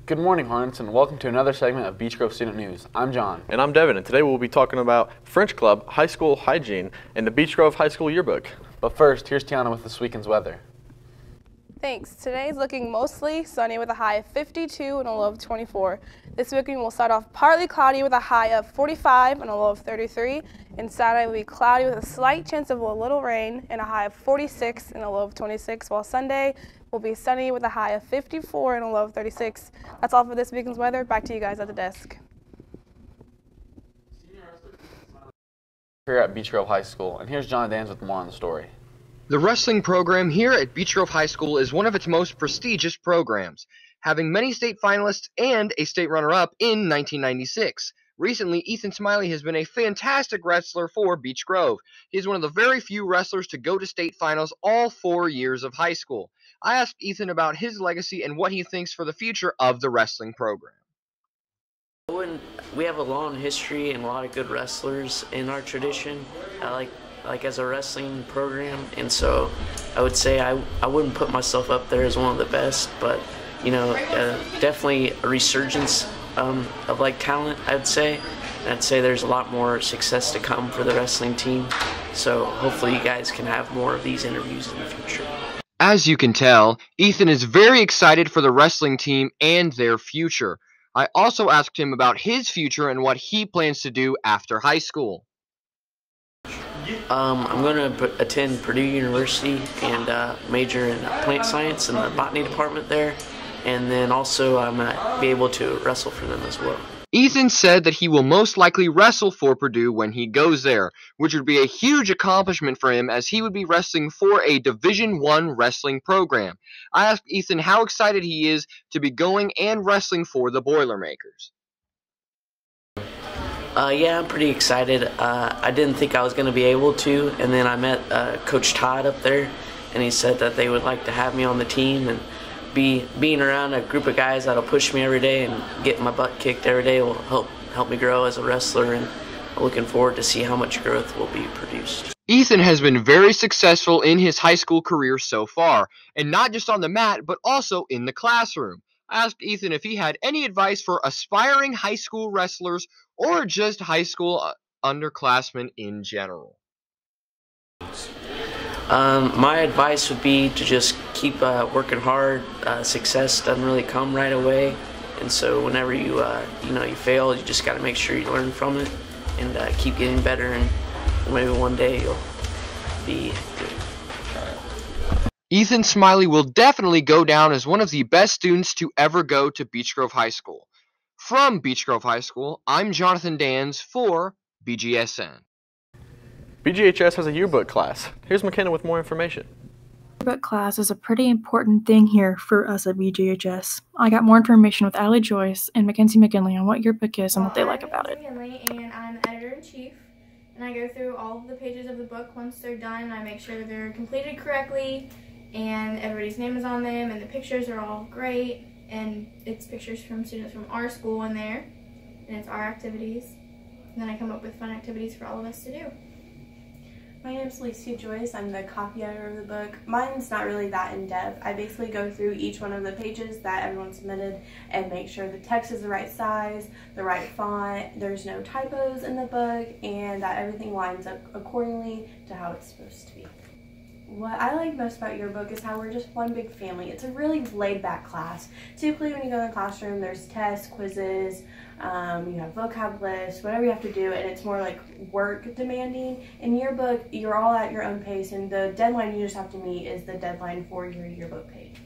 Good morning, Hornets, and welcome to another segment of Beech Grove Student News. I'm John. And I'm Devin, and today we'll be talking about French Club, high school hygiene, and the Beech Grove High School Yearbook. But first, here's Tiana with this weekend's weather. Thanks. Today's looking mostly sunny with a high of 52 and a low of 24. This weekend will start off partly cloudy with a high of 45 and a low of 33. And Saturday will be cloudy with a slight chance of a little rain and a high of 46 and a low of 26, while Sunday will be sunny with a high of 54 and a low of 36. That's all for this weekend's weather. Back to you guys at the desk. Here at Beech Grove High School, and here's John Dans with more on the story. The wrestling program here at Beech Grove High School is one of its most prestigious programs, having many state finalists and a state runner-up in 1996. Recently, Ethan Smiley has been a fantastic wrestler for Beech Grove. He is one of the very few wrestlers to go to state finals all 4 years of high school. I asked Ethan about his legacy and what he thinks for the future of the wrestling program. We have a long history and a lot of good wrestlers in our tradition. Like as a wrestling program, and so I would say I wouldn't put myself up there as one of the best, but definitely a resurgence of like talent, I'd say. And I'd say there's a lot more success to come for the wrestling team, so hopefully you guys can have more of these interviews in the future. As you can tell, Ethan is very excited for the wrestling team and their future. I also asked him about his future and what he plans to do after high school. I'm going to attend Purdue University and major in plant science in the botany department there, and then also I'm going to be able to wrestle for them as well. Ethan said that he will most likely wrestle for Purdue when he goes there, which would be a huge accomplishment for him as he would be wrestling for a Division I wrestling program. I asked Ethan how excited he is to be going and wrestling for the Boilermakers. Yeah, I'm pretty excited. I didn't think I was going to be able to, and then I met Coach Todd up there, and he said that they would like to have me on the team, and being around a group of guys that'll push me every day and get my butt kicked every day will help me grow as a wrestler, and I'm looking forward to see how much growth will be produced. Ethan has been very successful in his high school career so far, and not just on the mat, but also in the classroom. I asked Ethan if he had any advice for aspiring high school wrestlers or just high school underclassmen in general. My advice would be to just keep working hard. Success doesn't really come right away, and so whenever you fail, you just got to make sure you learn from it and keep getting better, and maybe one day you'll be good. Ethan Smiley will definitely go down as one of the best students to ever go to Beech Grove High School. From Beech Grove High School, I'm Jonathan Dans for Bgsn. BGHS has a yearbook class. Here's McKenna with more information. Yearbook class is a pretty important thing here for us at BGHS. I got more information with Allie Joyce and Mackenzie McGinley on what yearbook is and what they like about it. I'm McGinley, and I'm editor-in-chief, and I go through all of the pages of the book once they're done, and I make sure they're completed correctly, and everybody's name is on them, and the pictures are all great, and it's pictures from students from our school in there, and it's our activities, and then I come up with fun activities for all of us to do. My name is Lacey Joyce. I'm the copy editor of the book. Mine's not really that in-depth. I basically go through each one of the pages that everyone submitted and make sure the text is the right size, the right font, there's no typos in the book, and that everything lines up accordingly to how it's supposed to be. What I like most about Yearbook is how we're just one big family. It's a really laid-back class. Typically when you go in the classroom, there's tests, quizzes, you have vocab lists, whatever you have to do, and it's more like work demanding. In Yearbook, you're all at your own pace, and the deadline you just have to meet is the deadline for your yearbook page.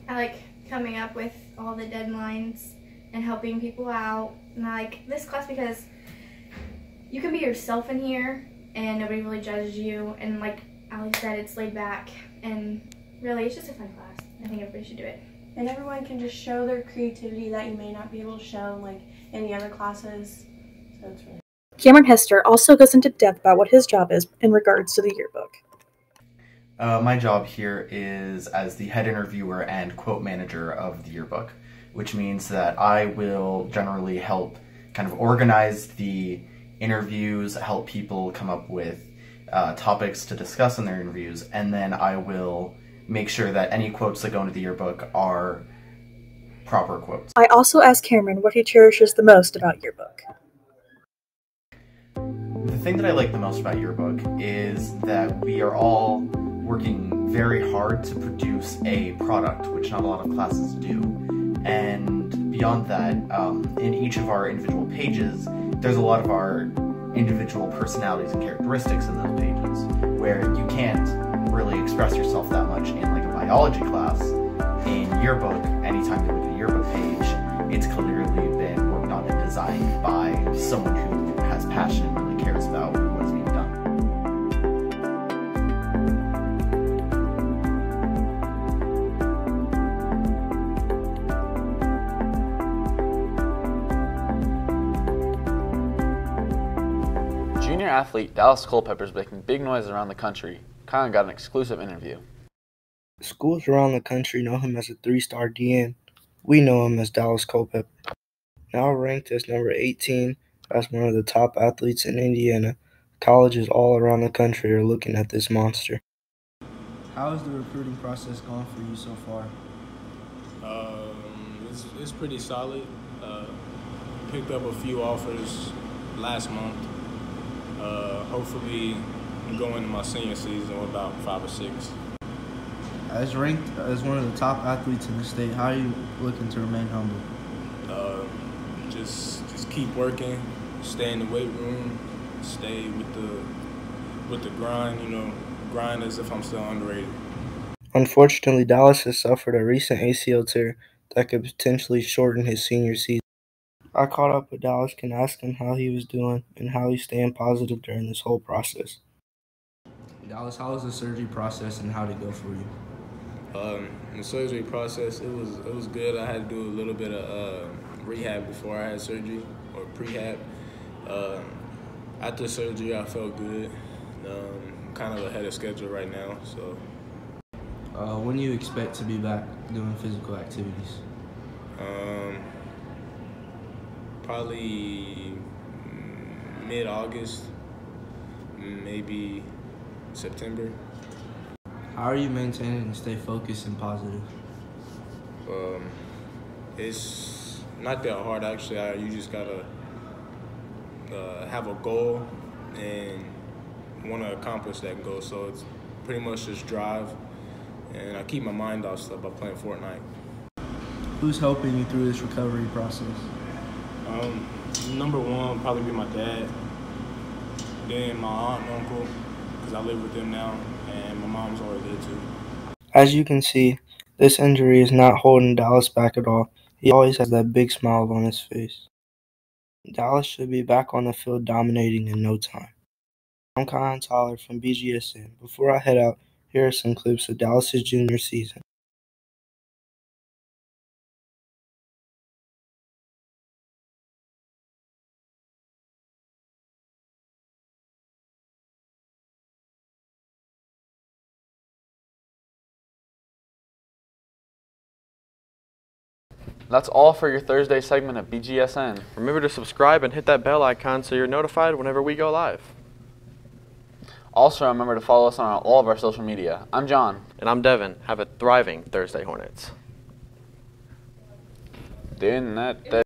I like coming up with all the deadlines and helping people out, and I like this class because you can be yourself in here and nobody really judges you, and like Alex said, it's laid back, and really it's just a fun class. I think everybody should do it. And everyone can just show their creativity that you may not be able to show in like any other classes, so it's really Cameron Hester also goes into depth about what his job is in regards to the yearbook. My job here is as the head interviewer and quote manager of the yearbook, which means that I will generally help kind of organize the interviews, help people come up with topics to discuss in their interviews, and then I will make sure that any quotes that go into the yearbook are proper quotes. I also asked Cameron what he cherishes the most about Yearbook. The thing that I like the most about Yearbook is that we are all working very hard to produce a product, which not a lot of classes do. And beyond that, in each of our individual pages, there's a lot of our individual personalities and characteristics in those pages, where you can't really express yourself that much in like a biology class. In Yearbook, anytime you look at a Yearbook page, it's clearly been worked on and designed by someone who has passion and really cares about what's being done. Junior athlete Dallas Culpepper is making big noise around the country. Kyle got an exclusive interview. Schools around the country know him as a 3-star DN. We know him as Dallas Culpepper. Now ranked as number 18 as one of the top athletes in Indiana, colleges all around the country are looking at this monster. How has the recruiting process gone for you so far? It's pretty solid. Picked up a few offers last month. Hopefully go into my senior season with about 5 or 6. As ranked as one of the top athletes in the state, how are you looking to remain humble? Just keep working, stay in the weight room, stay with the grind, grind as if I'm still underrated. Unfortunately, Dallas has suffered a recent ACL tear that could potentially shorten his senior season. I caught up with Dallas and asked him how he was doing and how he's staying positive during this whole process. Dallas, how was the surgery process and how did it go for you? The surgery process, it was good. I had to do a little bit of rehab before I had surgery, or prehab. After surgery, I felt good. Kind of ahead of schedule right now. So. When do you expect to be back doing physical activities? Probably mid-August, maybe September. How are you maintaining to stay focused and positive? It's not that hard, actually. You just gotta have a goal and want to accomplish that goal. So it's pretty much just drive, and I keep my mind off stuff by playing Fortnite. Who's helping you through this recovery process? Number one, probably be my dad. Then my aunt and uncle, because I live with them now, and my mom's already there too. As you can see, this injury is not holding Dallas back at all. He always has that big smile on his face. Dallas should be back on the field dominating in no time. I'm Kyle Tyler from Bgsn. Before I head out, here are some clips of Dallas's junior season. That's all for your Thursday segment of BGSN. Remember to subscribe and hit that bell icon so you're notified whenever we go live. Also, remember to follow us on all of our social media. I'm John. And I'm Devin. Have a thriving Thursday, Hornets. Doing that.